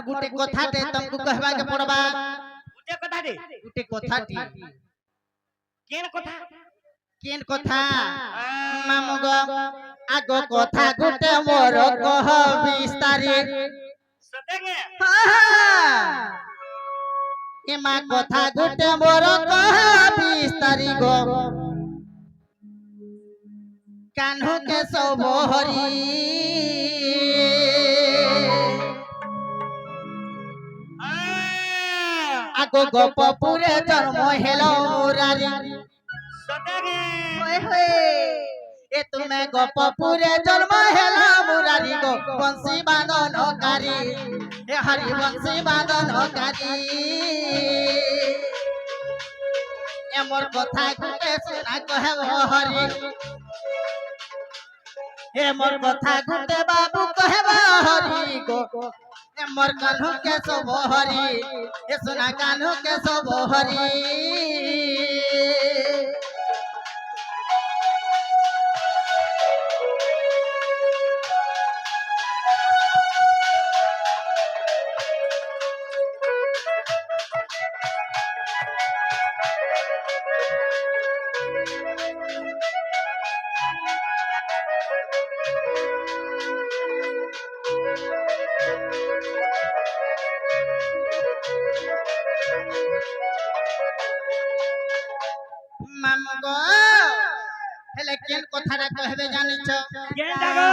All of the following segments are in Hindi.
गुटे कथाटे तुमको कहबा के पड़बा। गुटे कथाटी केन कथा मामुगो आगो कथा गुटे मोर कह विस्तारी सतेगे एमा कथा गुटे मोर कह विस्तारी गो कान्हू के सबहरी आगो गोपपुरे जन्म हेलो मुरारी सतेगे होय होय ए तुम्हें गोपपुरे जन्म हेलो मुरारी गो बंसी बांधन कारी ए हरि बंसी बांधन कारी ए मोर कथा गुटे सुना कहे हरि ए मोर कथा गुटे बाबू कहे हरि गो ए मोर कान्हू के सब हरि ए सुना कान्हू के सब हरि मामगो हेले केन कथाटा कहबे जानिछ केन जागो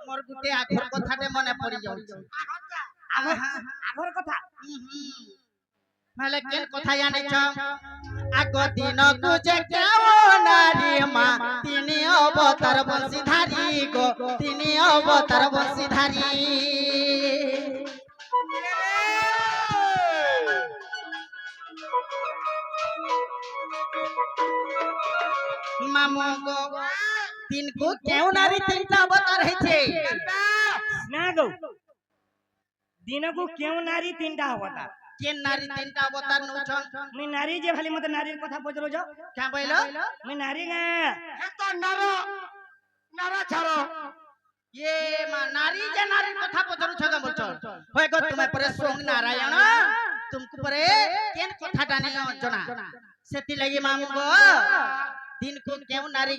मोर गुटे आघर कथाटे मने पड़ी जाउछ आघर कथा हेले केन कथा जानिछ आगो दिन गुजे केओ नारी मा तिनी अवतार बंशीधारी गो तिनी अवतार बंशीधारी मामुगो तीन को क्यों नारी तीनटा अवतार है छे ना गो दिन को क्यों नारी तीनटा अवतार केन नारी तीनटा अवतार नु छन मी नारी जे खाली मते नारी कथा पजरो जो क्या बोलो मी नारी गा ए तो नारा छारो ये मा नारी जे नारी कथा पजरो छगा बोलछो होय गो तुमे परे सोंग नारायण तुमको परे केन कथा डाने जना सेति लगी मामुगो दिन को क्यों नारी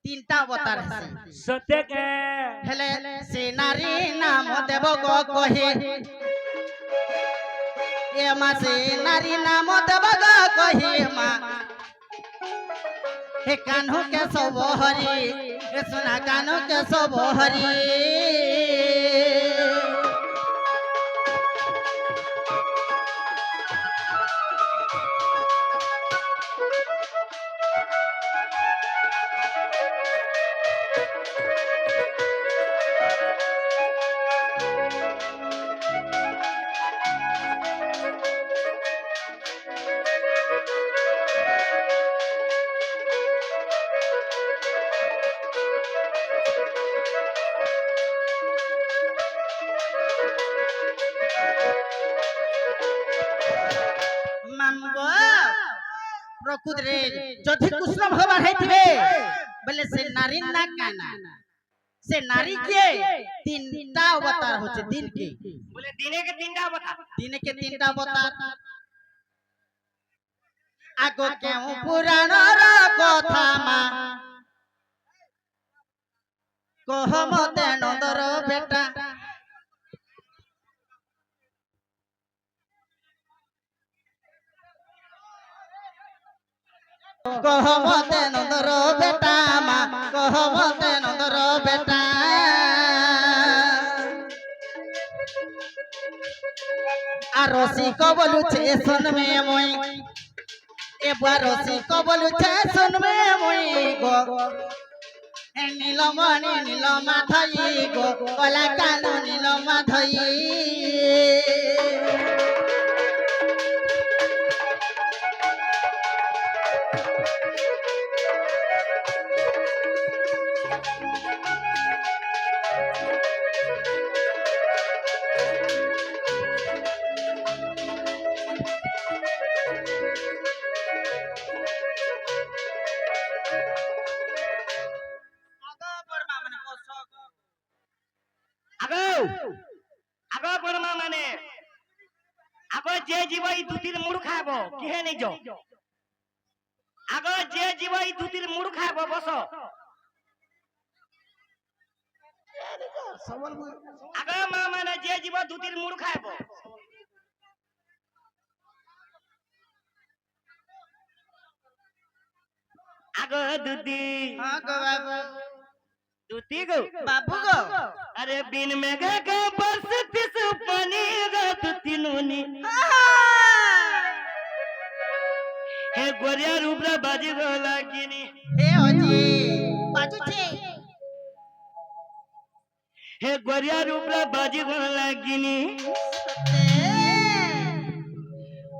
तीनटा अवतार है सत्य के हेले से नारी नाम देव गो कहे ए मा से नारी नाम देव गो कहे मा हे कान्हू के सब हरि ए सुना कान्हू के सब हरि प्रकृत रे जथि कृष्ण भगवान हेथिबे बोले से नारी ना काना से नारी के तीनटा अवतार होचे दिन के बोले दिने के तीनटा अवतार आगो केउ पुराण रा कथा मा कह मते नंदर बेटा कह मते नंदर बेटा मा कह मते नंदर बेटा आरोसी को बोलू छे सुन में मोई ए बारोसी को बोलू छे सुन में मोई गो ए नीलमणि नीलमा धई गो कला कालो नीलमा धई আগো বড়মা মানে আগো যে জীব এই দুতির মুড় খাইব কিহে নিজ আগো যে জীব এই দুতির মুড় খাইব বস আগো মা মানে যে জীব দুতির মুড় খাইব আগো দুতি আগো বাবু দুতি গো बाबू गो अरे बिन मेघा का बरसती से पानी गा दुती नोनी हे गोरिया रूपरा बाजी गो लागिनी हे होजी बाजू छे हे गोरिया रूपरा बाजी गो लागिनी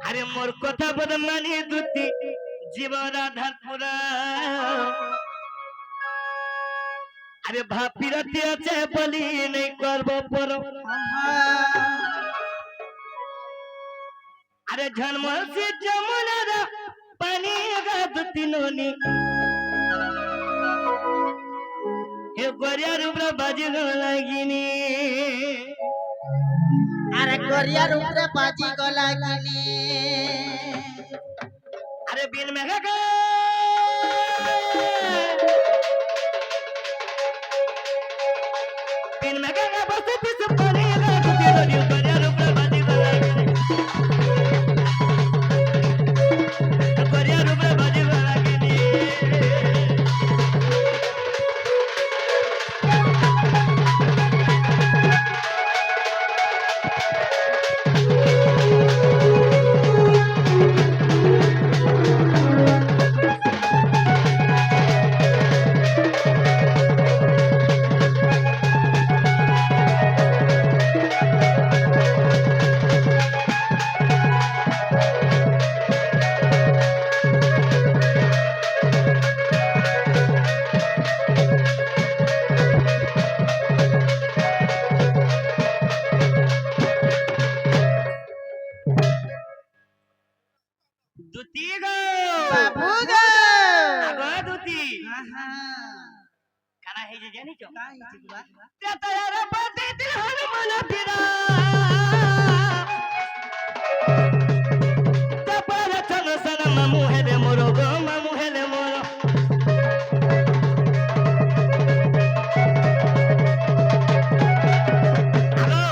अरे मोर कथा बद मानी दुती जीवन आधार पूरा अरे भापीरती আছে বলি নেই করব পর अरे झनमल से जमुनार पानी गा दुती नोनी हे गोरिया रूपरा बाजी गो लागिनी अरे गोरिया रूपरे बाजी गो लागिनी अरे बिन मेघा का बिन मेघा का बरसती से पानी गा दुती नोनी गोरिया रूपरा बाजी गो लागिनी गोरिया रूपरा बाजी गो लागिनी दुती गो बाबू गो আগো দুতি आहा কানা হে যে জানি তো काई चिगवा তে তয়ার পাতে দিল হনুমান ফিরা তপর চল সন মামু হেলে মোর গো মামু হেলে মোর আগো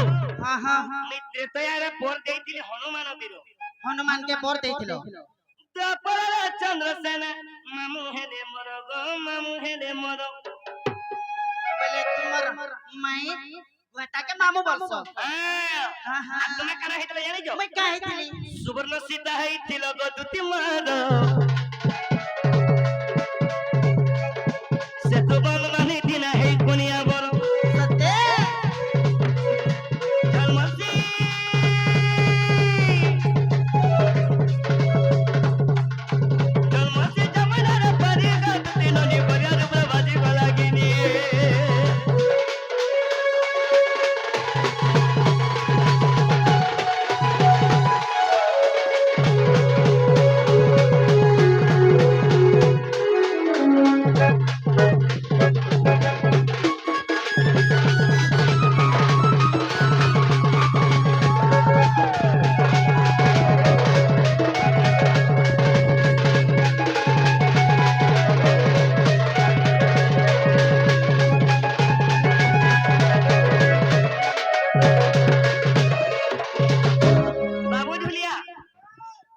आहा মিত্রে তয়ার পর দেইতিলি হনুমান বীর हनुमान के बोर देथिलो तपर चंद्रसेन मामू हेले मोर गो मामू हेले मोर बोले तुमर माई बेटा के मामू बोलसो आहा তুমি কানা হেতলে জানি जो मैं काहे दिली सुवर्ण सीता हेतिल गो दुती मार से तो बन माने दिना हे कोनिया बर सते जन्मसी जन्मसी जमनार परी गा दुती ननी गोरिया रूपरा बाजी गो लागिनी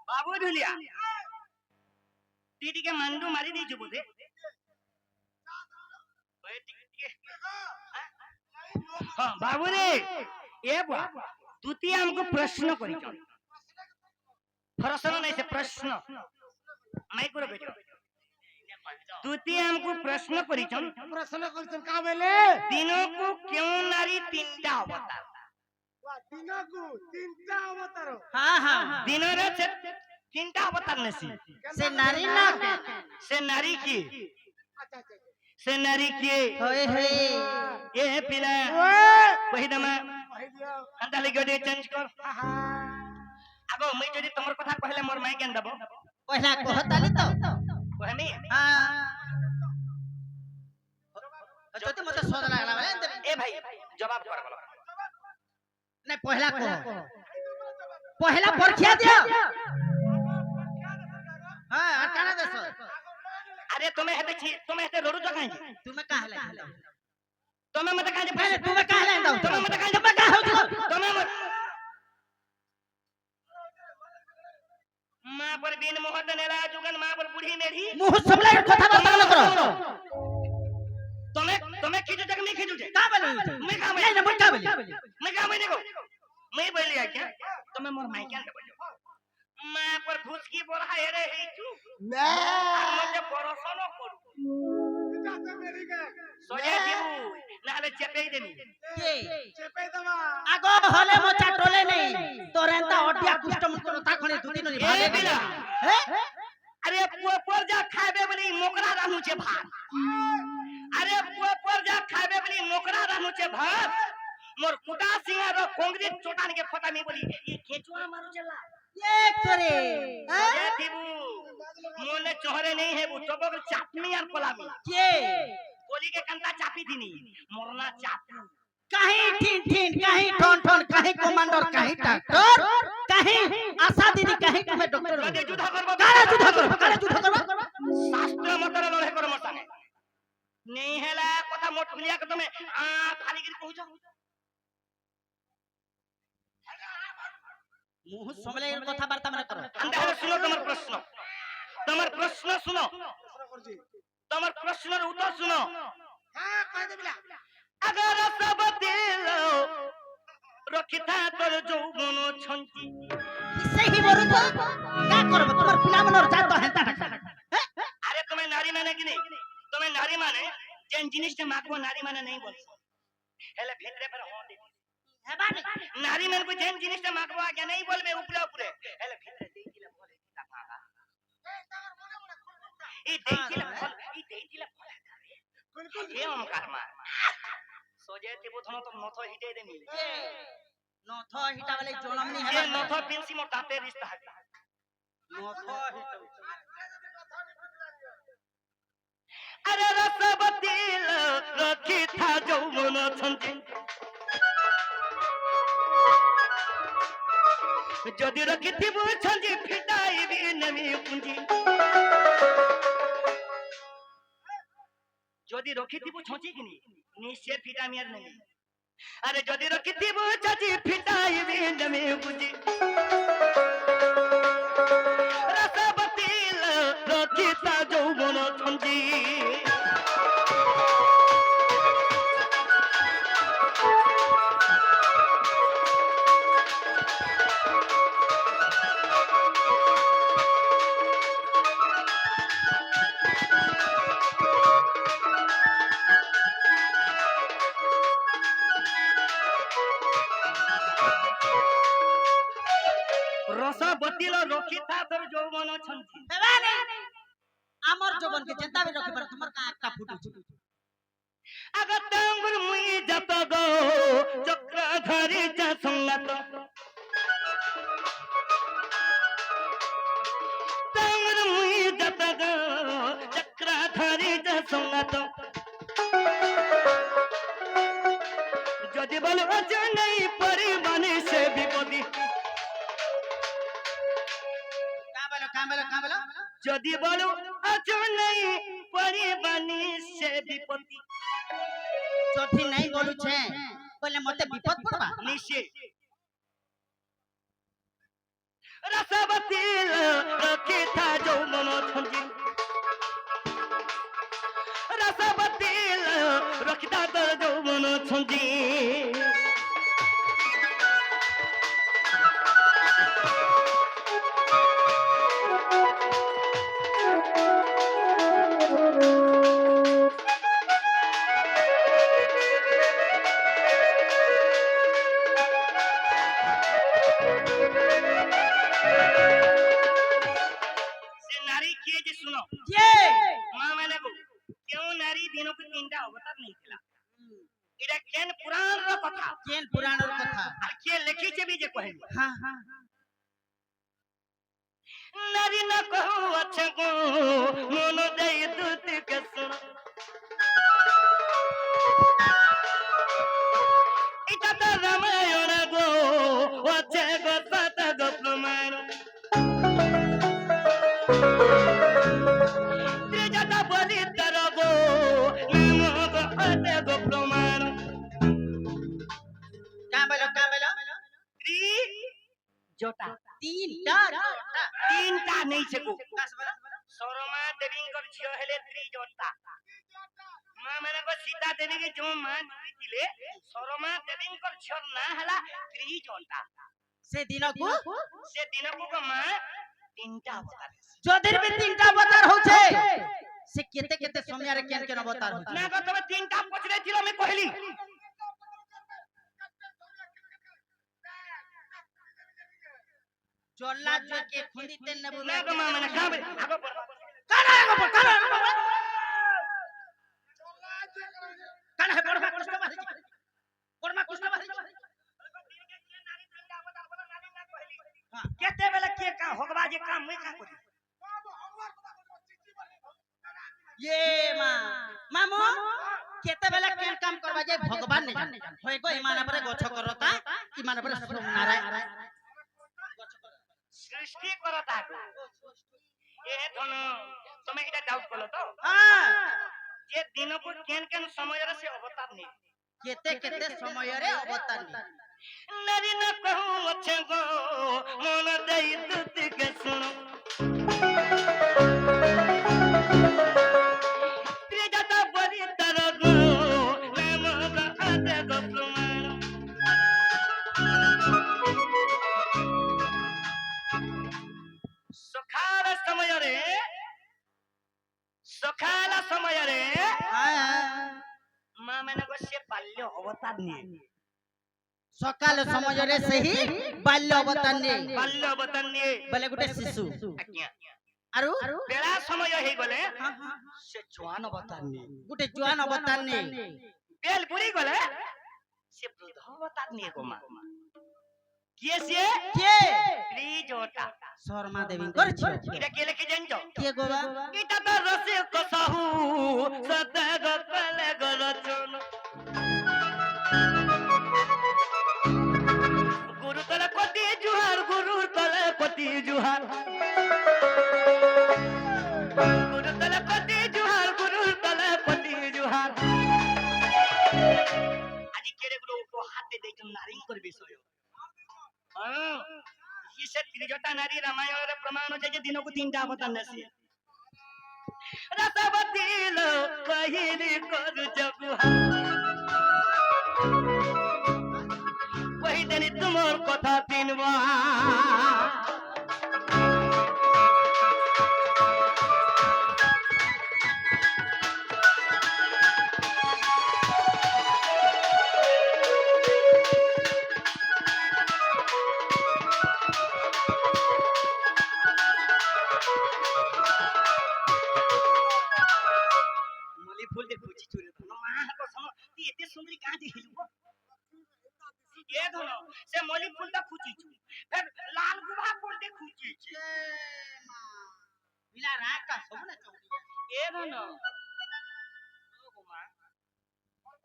बाबू ढुलिया दीदी के मंडू मारी दी बोधे हाँ बाबू रे ये बुआ द्वितीय हमको प्रश्न करी प्रश्न नहीं से प्रश्न मैं करो बेटा द्वितीय हमको प्रश्न करी प्रश्न करछन का बेले दिनों को क्यों नारी तीनटा अवतार दिनों को तीनटा अवतार हां हां दिनों रे तीनटा अवतार नसी से नारी ना से नारी की से नारी की होए होए ये पिला वही दमा अंदाली गडे चेंज कर आगो मैं जदी तमर कथा कहले मोर माई केन दबो पहला कहताली तो कहनी हां जति मते स्वाद लागला बले ए भाई जवाब कर बोलो नहीं पहला को पहला परखिया दिया हां अटाना देसो अरे तुम्हें हेते रोडू जगह है तुम्हें काहे लाइन तुम्हें मत कहां पहले तुम्हें काहे लाइन दो तुम्हें मत कहां तुम्हें काहे हो तुम्हें मत मां पर बिन मोहत नेला जुगन मां पर बूढ़ी मेरी मुंह सबले कथा बात न करो तुम्हें खींचो जग मैं खींचो का बोली मैं का नहीं ना बोल मैं का मैं देखो मैं बोल लिया क्या तुम्हें मोर माई क्या बोलो मां पर घुस की बोल है रे हे तू ना मुझे भरोसा न करू जाते मेरी के सोजे दिबू नाले चेपेई देनी के चेपे दवा आगो हले मोचा टोले नहीं तोरेंता ओटिया कुष्टम ता खने दुती नो भागे ए बिला हैं अरे पोपर जा खाबे बनी मोकरा रानू छे भात अरे पोपर जा खाबे बनी मोकरा रानू छे भात मोर कुटा सिंह रो कांग्रेस चोटान के फटा नहीं बोली ये केचुआ मारू चला ये करे सोजे दिबू मोने चोहरे नहीं है वो तो बगल चापनी यार पलामी के गोली के कंता चापी थी मोरना चापू कहीं ठीन ठीन कहीं ठोन ठोन कहीं कमांडर कहीं डॉक्टर कहीं आशा दीदी कहीं तुम्हें डॉक्टर कदे जुधा करबो काला जुधा करो शास्त्र मतरे लड़े करो मताने नहीं हैला कथा मोट खुलिया के तुमे खाली गिर पहुंचो मुंह सबले कथा वार्ता मन करो अंधारे सुनो तुम्हार प्रश्न सुनो तुम्हार प्रश्न उत्तर सुनो हां कह दे बिला अगर सब दिल रखिता तोर जौबन छंती सही बोलू तो का करब तुम्हार पिला मनर जात हेंता ढका अरे तुम्हें नारी माने कि नहीं तुम्हें नारी माने जेन जिनिस के माको नारी माने नहीं बोल हेले भीतरे पर हो दे नारी मन को जेन जिनिस के माको आगे नहीं बोलबे ऊपरे ऊपरे हेले भीतरे दे दिला बोले ता पागा ई दे दिला बोल बिल्कुल ये ओमकार मार सोजे तिबु थनो तो नथो हिटे देनी नथो हिटा वाले जोनम नहीं ये है नथो पिंसी मोर दाते रिश्ता है नथो हिटा अरे रसवती रखी था जौवन छंती যদি রখিথিবু ছঞ্জি ফিটাইবি নেমি পুঞ্জি যদি রখিথিবু ছঞ্জি কিনি নিশ্চয় ফিটামি আর নেমি আরে যদি রখিথিবু ছঞ্জি ফিটাইবি নেমি পুঞ্জি রসবতী রখিতা যৌবন ছঞ্জি रसबती रखिता तोर যৌবন ছঞ্জি हेबानी हमर जवन के चिंता भी रखी पर तुम्हार का आँख फुटू अगर तंगुर मुई जत गो चक्रधारी च संगत तंगुर मुई जत गो चक्रधारी च संगत যদি বলো যে নেই পরিমাণে সে বিপদী का बोलो যদি বলো আজ নেই পরিমাণে সে বিপদী चौथी नहीं बोलू छे बोले मते विपद पड़बा निश्चय रसवती रखिता যৌবন ছঞ্জি रसवती रखिता तोर যৌবন ছঞ্জি केन पुराण और कथा के लिखी छे भी जे कहली हां हां नारी न कहू अच्छा को मन दई दूत के सुन इता तो रामायण गो जोटा तीनटा जोटा तीनटा नहीं छको सरमा देवींकर झियो हेले त्रिजोटा मां मैंने को सीता देवी के जो मां जुड़ी थिले सरमा देवींकर झियो ना हला त्रिजोटा से दिनको को मां तीनटा अवतार जोधीर भी तीनटा अवतार होछे से केते केते समय रे केन केन अवतार होछे ना को तबे तीनटा पछरे थिलो मैं कहली जोल्ला जो के खुंदी ते नबु ना को मां मैंने काबे आगो पर काना है पड़वा कृष्ण मारी परमा कृष्ण मारी हां केते बेला के का होगबा जे काम मैं का करी ये मामू केते बेला केन काम करबा जे भगवान ने जाने होय गो इमाना परे गछ करता कि माने परे नारायण सृष्टि करता ए धन तुम्हें इटा डाउट कलो तो हां ये दिनों को केन समय रे से अवतार नहीं केते केते समय रे अवतार नहीं नरी न कहूं अच्छे गो मन दई दुत के सुनो प्रियता बरी तरगो नाम गाते गो प्रमाण सखाल समय रे मां मैंने को से बाल्य अवतार नहीं सकाल समय रे सही बाल्य अवतार नहीं बोले गुटे शिशु आज्ञा आरु बेला समय हे गले से जवान अवतार नहीं गुटे जवान अवतार नहीं बेल बुरी गले से वृद्ध अवतार नहीं को मां के से के त्रिजोटा शर्मा देवी कर छियो इटा के लेके जानजो के गोबा इटा तो रसे कसहु सतग कले गरचन गुरु तले कोटी जुहार गुरु तले कोटी जुहार गुरु तले कोटी जुहार गुरु तले कोटी जुहार আজি केरे गुरु को हाथ दे तुम नारिंग कर विषय हां ये से त्रिजटा नारी रामायण रे प्रमाण जे जे दिनको तीनटा अवतार नसी रसवती लो कहिली कर जब वही दिन तुमर कथा तीनवा फूल दे पूछी चुरे धनो मां को सम ती एते सुंदरी का दिखिलु ये धनो से मली फूल ता खुची छु फिर लाल गुभा फूल दे खुची छु बिला रात का सब ना चौड़ी ये धनो ओ मां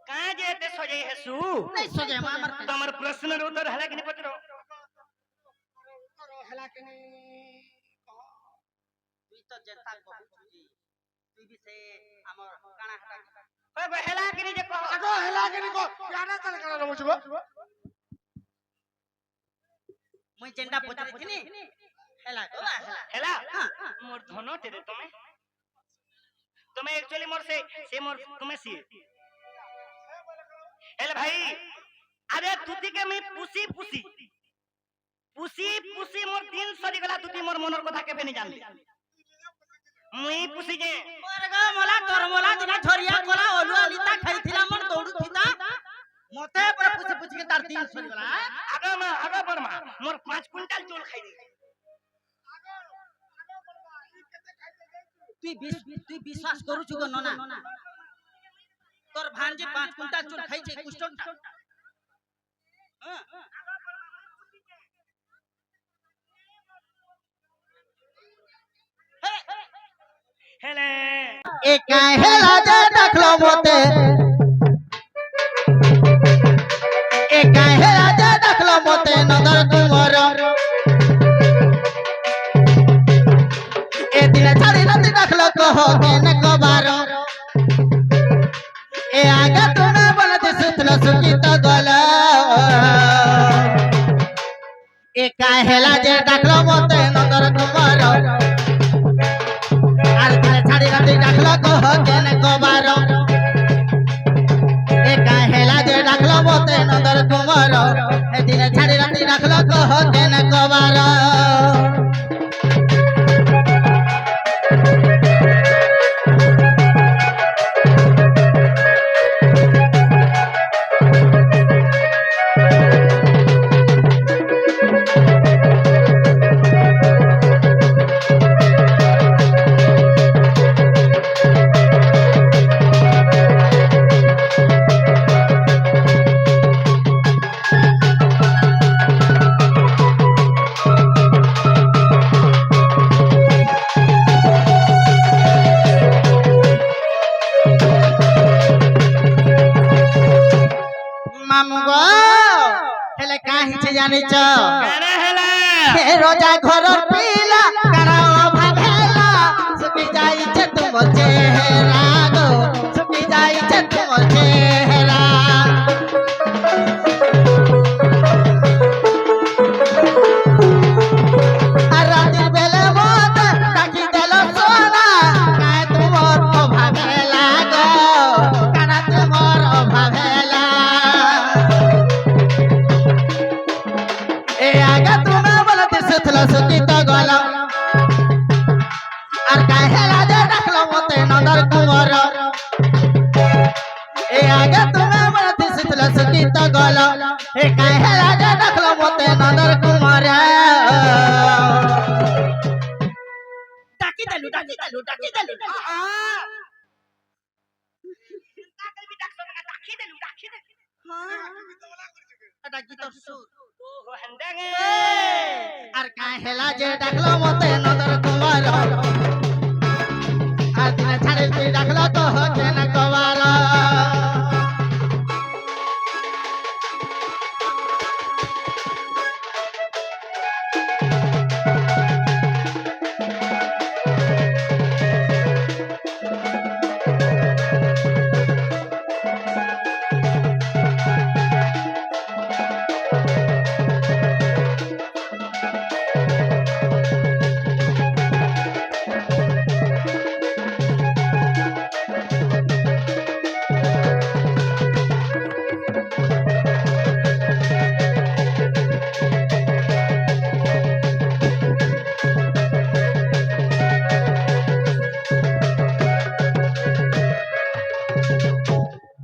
का जे एते सजे हेसु नहीं सजे मां हमर तमर प्रश्न रो उत्तर हला कि नहीं पत्रो हला के नहीं तू तो जनता कहू छी तू भी से हमर काना हटा ओए हेला कि नहीं जे कहो आगो हला के नहीं को याना चल कर रहो छुगो मुई जेंडा पचरे छिनी हेला तो हेला मोर धनो तेरे तुम्हें एक्चुअली मोर से मोर तुम्हें सी हेले भाई अरे तुती के मैं पुसी मोर दिन सरी गला तुती मोर मनर कथा केबे नहीं जानली मुई पुसी जे मोर गा मोला तोर मोला दिना छोरिया कोला ओलु अलिता खाइथिला मन दौड़ू थिता मते पर पुछ के तार दिन सरी गला आगा बरमा मोर 5 क्विंटल चोल खाई दी तू विश्वास करू छुगो नना तोर भांजे 5 क्विंटल चोल खाई छे कुष्टन हां हेले ए काहेला जे देखलो मते ए काहेला जे देखलो मते नदर कुमार ए दिन छाड़ी नदी देखलो कहो केन कबार ए आगा तोना बनते सुतलो सुकित गला ए একা হেলা যে ডাকলো মতে নন্দর কুমার আর দিনে ছাড়ি রাতে ডাকলো কহ কেন কবার একা হেলা যে ডাকলো মতে নন্দর কুমার দিনে ছাড়ি রাতে ডাকলো কহ কেন কবার মামু গো হেলে কাহিছে জানিছ কেন হেলা হে রোজা ঘরর পিলা কারা অভাব হেলা সুখি যাইছে তুম চেহারা গো সুখি যাইছে তুম চেহারা আর রাতের বেলা মত ডাকি দেল সোনা কায় তোমার অভাব হেলা গো কারা তোমার অভাব হেলা এ আগা তুমি বলতে সুতল সুকিত গল আর কাহেলা যে ডাকলো মতে নন্দর কুমার এ আগা তুমি বলতে সুতল সুকিত গল এ কাহেলা যে ডাকলো মতে নন্দর কুমার ডাকি দেলু ডাকি তোর সুর আর কাহেলা যে ডাকলো মতে নন্দর কুমার আর দিনে ছাড়ে তুই ডাকলো তো কেন কবার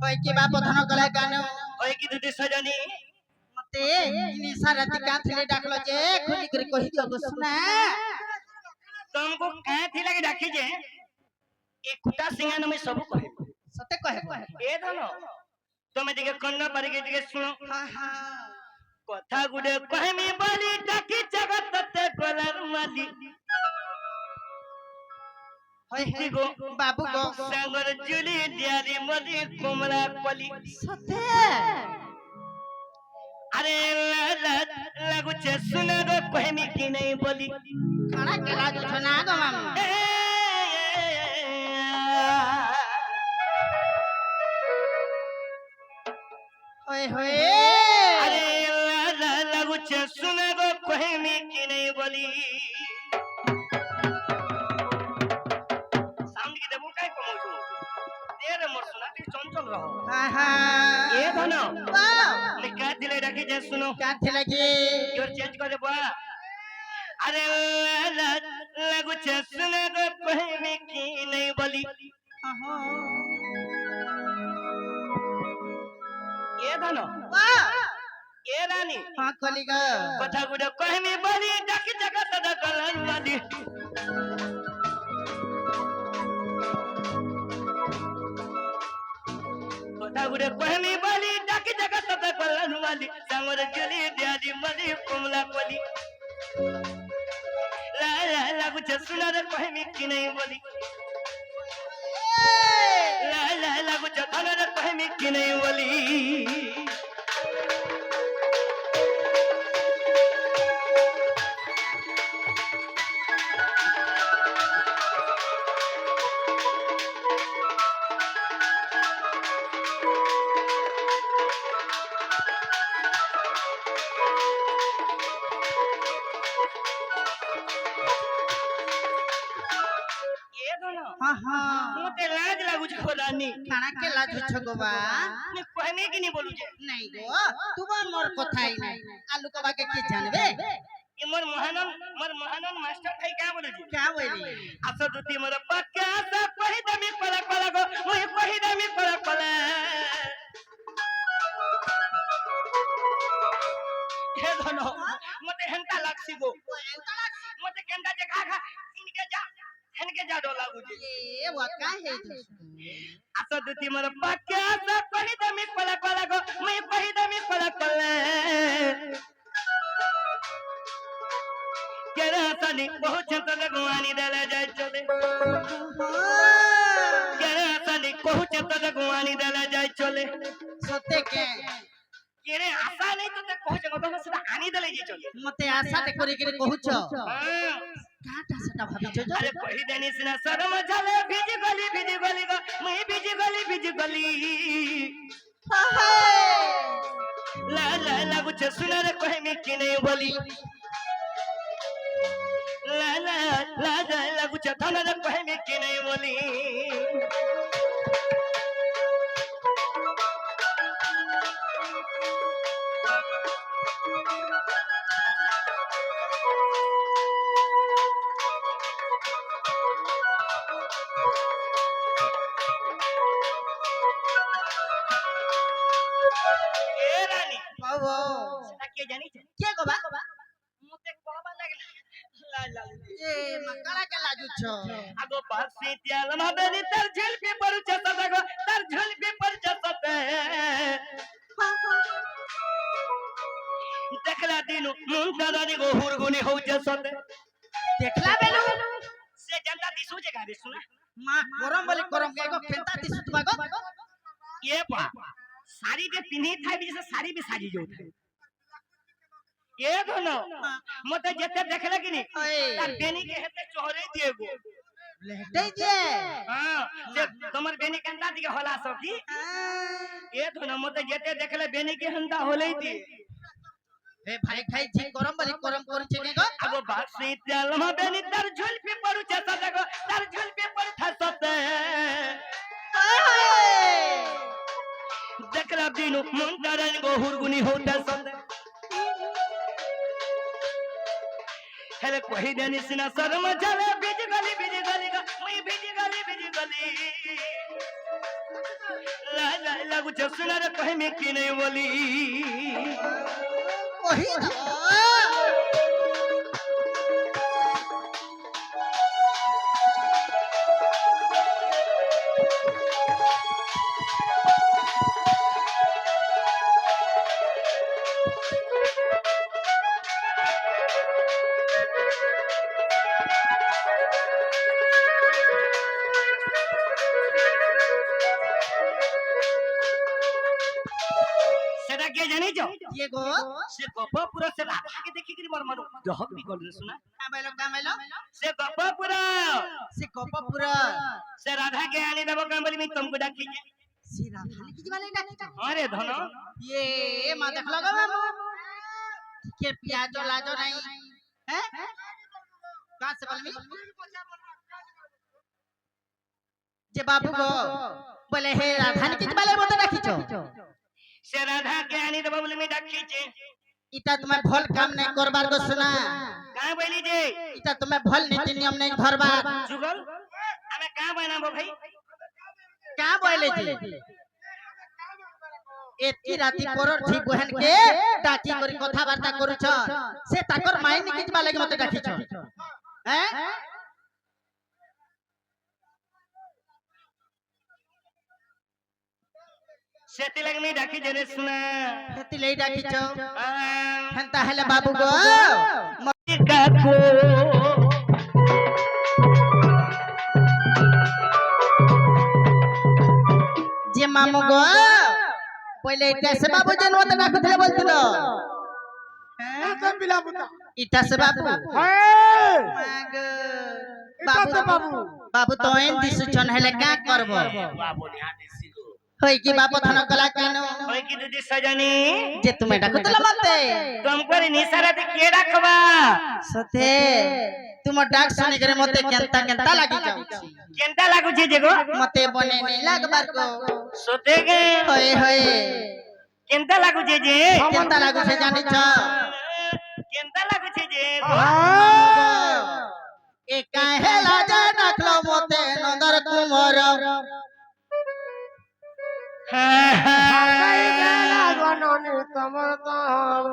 ওই কি বাপ ধন কলে গান ওই কি দুটি সজনী মতে নিশা রাতি কাঁথলে ডাকলো যে খুলি করে কহি দিও গো শুনা तुमको कहे थी लगे डाकी जे ए कुटा सिंगान में सब कहे সতে কহে ए धनो তুমি দিকে কন্ন পারি কে দিকে শুনো হ্যাঁ হ্যাঁ কথা গুডে কহেমি বলি ডাকি জগততে গলার মালি হয় কি গো বাবু গো সাগর জুলি দিয়ারি মলি কমলা কলি সতে আরে লাগুছে শুনে গো কহেমি কি নাই বলি খানা কেলা জছ না গো মামু ওই হয়ে अरे लगुच सुने गो कहेमी की नहीं बोली साउंड की देबो काय कमौछु देर मोर सुनाती चंचल रहो হ্যাঁ হ্যাঁ ए धनो বাও लिखा दिले रखी जे सुनो কাঁথলে কি जोर चेंज कर देबो अरे लगुच सुने गो कहेमी की नहीं बोली ए धनो বাও ए रानी হ্যাঁ কলি গো কথা গুডে কহেমি বলি ডাকি জগত দ কলন মালি কথা গুডে কহেমি বলি ডাকি জগত দ কলন মালি সামর জলি দিয়াদি মলি কমলা কলি লা লা লাগু চসুনার কহেমি কি নাই বলি লা লা লাগু চধনার কহেমি কি নাই বলি गो रानी खाना के लाजुछ गो बा ने कहमे कि नहीं बोलू जे नहीं गो तुम मोर কথাই নাই आलू कबा के की जानबे ये मोर महानन मास्टर भाई क्या बोलू जी क्या बोली आसा दुती मोर पक्का सा कहि दमी पला पला गो मुई कहि दमी पला पला हे धनो मते हंता लागसी गो मते केंदा जे खा इनके जा डो लागू जी ए वो का है आसा दुती मोर पक्का सा कहि दमी पला पला गो मुई कहि दमी पला पला केरा तनी बहुत चंद गुआनी देले जाय चले केरा तनी बहुत चंद गुआनी देले जाय चले सते के केरे आशा नहीं तो ते कहछ गो सीधा आनी देले जाय चले मते आशा ते करी के कहूछ काटा सेटा भाबिछ अरे कहि देनी सिना शरम झले भिज गली गो मैं भिज गली ला ला लागु छ सुना रे कहि मी कि नहीं बोली ला ला ला लागु छ थाना रे कहि मी कि नहीं बोली बाबू सेटा के जानी छ के गो बा मते कहबा लागला ला ला ए मकड़ा के लाजुछ आगो पासी त्याल मा बेनी तर झिल पे पर छत गो तर झिल पे पर छत देखला दिनु मुंडरानी गो हुरगुनी हो जसत देखला बेलू से जनता दिसु जे गाबे सुना मां गरम बोली गरम के गो खेलता दिसुत बा गो ये पा साड़ी के पिन्ही थाई भी जैसे साड़ी भी साजी जो थाई ये दोनों मते जते देखले कि नहीं तार बेनी के हेते चोहरे दिए गो लेटे जे हां जे तमर बेनी कंदा दिके होला सब की ये दोनों मते जते देखले बेनी के हंदा होले दी ए भाई खाई जी गरम बोली गरम करछे के गो आगो बासी तेल मा बेनी तर झुल पे पड़ू छ सदगो तर झुल पे पड़ थसते देखला दिनु मुंडरन गो हुरगुनी होता सते हेले कोही देनी सिना शर्म झले बिज गली गा मैं बिज गली ला ला लागु छ सुना रे कहि में की नहीं बोली ओही सेटा के जानी जो ये गो से गपपुरा से राधा के देखि कि मर मर जहक भी कर सुना का बैलो से गपपुरा से राधा के आनी देबो काम बोली मैं तुमको डाकी जे सीरा खाली की वाले डाकी अरे धनो ये मां देख लगा बाबू के प्याजो लाजो नहीं हैं कहां से बोलमी जे बाबू गो बोले हे राधानी की वाले मत डाकी छो से राधा के आनी देबो बोली मैं डाकी जे इता तुम्हें भल काम नहीं करबार गो सुना का बोली जे इता तुम्हें भल नीति नियम नहीं धरबार जुगल हमें का बनाबो भाई का बोले जी एती राती परर थी बहन के डाकी करी कथा वार्ता करूछ से ताकर माइन किजबा लागि मते डाकी छ हैं सेती लग में डाकी जरे सुना एती लई डाकी छ हंता हेले बाबू गो का को जे मामू गो पहले इटा से बाबू जन मते डाकुथले बोलतिलो ऐसा बिला बुता इटा से बाबू है माग इटा से बाबू बाबू तो एन दिसु छन हेले का करबो बाबू ने हाथ सिगो होई की बाप थन कला केनो होय की दीदी सजनी जे तुम्हें डाकुतला मते तुमको रे निसारा ते के डाकबा सते तुम डाक सुने करे मते केंता केंता लागी जाउची केंता लागु छे जेगो मते बने नहीं लागबार को सोते के होए होए केंता लागु छे जे केंता लागू से जानी छ केंता लागु छे जे ए काहे लाजा नाखलो मते नंदर कुमार ভাষাই বেলা গণনি তোমার তাহার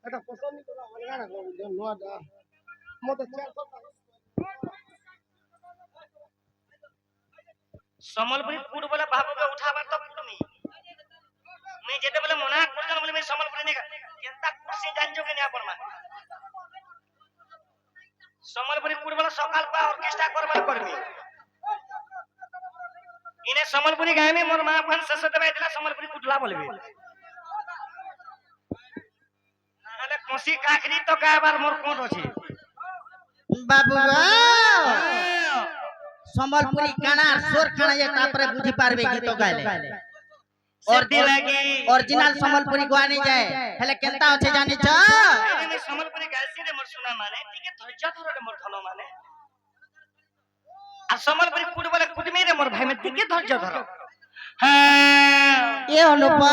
এটা পছন্দ করা অলগা না কোন নোয়াটা মতে 400 সম্বলপুরি কুড় বলে বাবুকে উঠাবার তো কুড়মি मैं जेते बोले मना करजन बोले मैं सम्बलपुरी नहीं केंता कुर्सी जानजो के नहीं परमा सम्बलपुरी कुड़ बोले सकाल का ऑर्केस्ट्रा करबल करमी इने सम्बलपुरी गाय में मोर मां अपन ससत बैठला सम्बलपुरी कुटला बोलबे अरे कोसी काखरी तो गाय बार मोर कोन अछि बाबूआ संबलपुरी काना सोर खाना ये तापरे बुझी पारबे गीत गाइले और लगी ओरिजिनल संबलपुरी गुआ नहीं जाए हेले केंता होचे जानी छ मैं सम्बलपुरी गाय से मोर सुना माने ठीक है धैर्य धरे मोर खलो माने आ सम्बलपुरी कुड़ बोले कुटमी रे मोर भाई में ठीक है धैर्य धरो हां ये अनुपा